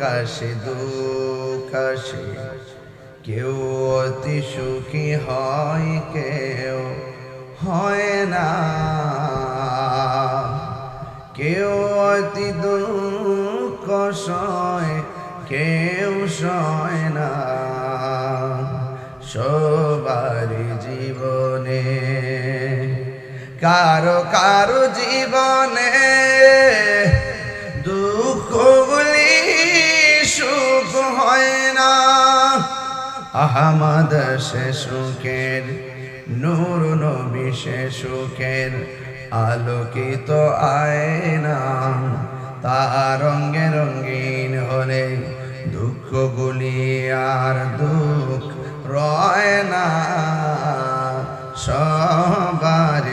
আসে দুঃখ আসে, কেউ অতি সুখী হয়, কেউ হয় না। কেউ অতি দুঃখ সয়, কেউ সয় না। সবারই জীবনে কারো কারো জীবনে দুঃখগুলি সুখ হয় না। আহমদ সে সুখের, নূর নবী সে সুখের আলোকিত আয়না। তার রঙে রঙিন হলে দুঃখগুলি আর দুঃখ রয় না। সবার